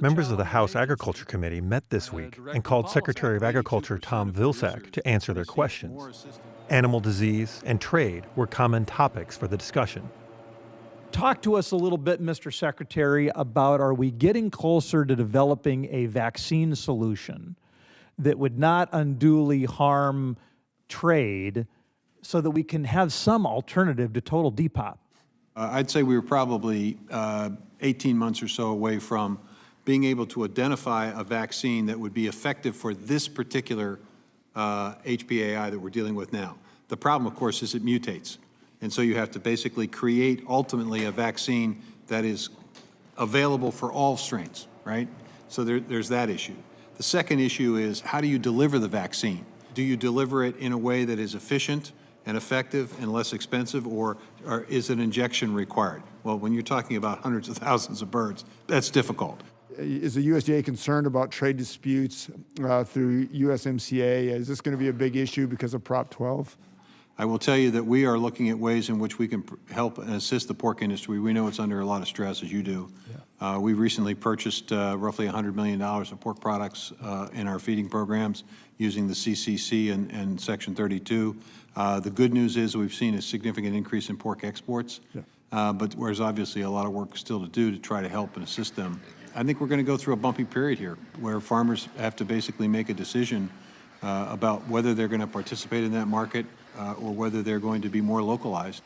Members of the House Agriculture Committee met this week and called Secretary of Agriculture Tom Vilsack to answer their questions. Animal disease and trade were common topics for the discussion. Talk to us a little bit, Mr. Secretary, about are we getting closer to developing a vaccine solution that would not unduly harm trade so that we can have some alternative to total depop? I'd say we were probably 18 months or so away from being able to identify a vaccine that would be effective for this particular HPAI that we're dealing with now. The problem, of course, is it mutates. And so you have to basically create ultimately a vaccine that is available for all strains, right? So there's that issue. The second issue is how do you deliver the vaccine? Do you deliver it in a way that is efficient and effective and less expensive, or is an injection required? Well, when you're talking about hundreds of thousands of birds, that's difficult. Is the USDA concerned about trade disputes through USMCA? Is this going to be a big issue because of Prop 12? I will tell you that we are looking at ways in which we can help and assist the pork industry. We know it's under a lot of stress, as you do. Yeah. We recently purchased roughly $100 million of pork products in our feeding programs using the CCC and Section 32. The good news is we've seen a significant increase in pork exports, yeah. But there's obviously a lot of work still to do to try to help and assist them. I think we're going to go through a bumpy period here where farmers have to basically make a decision about whether they're going to participate in that market or whether they're going to be more localized.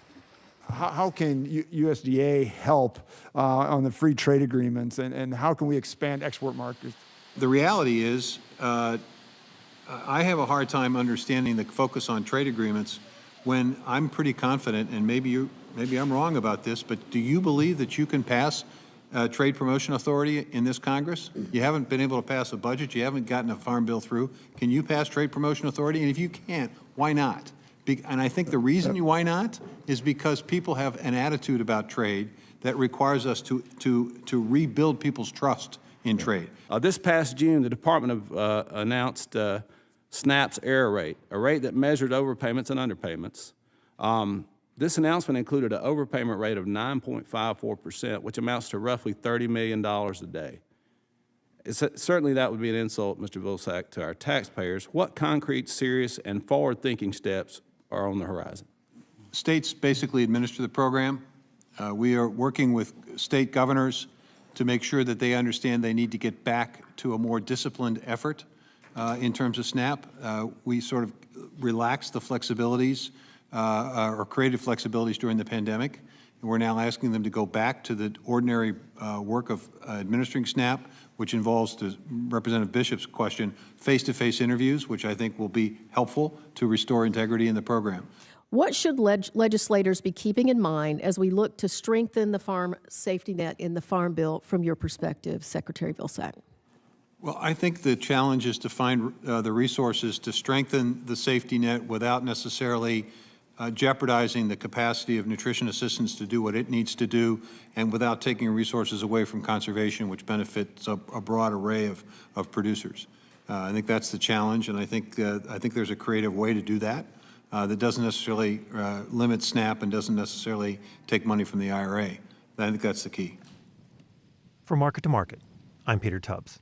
How can USDA help on the free trade agreements, and how can we expand export markets? The reality is I have a hard time understanding the focus on trade agreements when I'm pretty confident, and maybe I'm wrong about this, but do you believe that you can pass trade promotion authority in this Congress? You haven't been able to pass a budget. You haven't gotten a farm bill through. Can you pass trade promotion authority? And if you can't, why not? And I think the reason why not is because people have an attitude about trade that requires us to rebuild people's trust in trade. This past June, the Department announced SNAP's error rate, a rate that measured overpayments and underpayments. This announcement included an overpayment rate of 9.54%, which amounts to roughly $30 million a day. Certainly that would be an insult, Mr. Vilsack, to our taxpayers. What concrete, serious, and forward-thinking steps are on the horizon? States basically administer the program. We are working with state governors to make sure that they understand they need to get back to a more disciplined effort in terms of SNAP. We sort of relaxed the flexibilities or created flexibilities during the pandemic. And we're now asking them to go back to the ordinary work of administering SNAP, which involves, to Representative Bishop's question, face-to-face interviews, which I think will be helpful to restore integrity in the program. What should legislators be keeping in mind as we look to strengthen the farm safety net in the Farm Bill from your perspective, Secretary Vilsack? Well, I think the challenge is to find the resources to strengthen the safety net without necessarily jeopardizing the capacity of nutrition assistance to do what it needs to do, and without taking resources away from conservation, which benefits a broad array of producers. I think that's the challenge, and I think there's a creative way to do that that doesn't necessarily limit SNAP and doesn't necessarily take money from the IRA. I think that's the key. From Market to Market, I'm Peter Tubbs.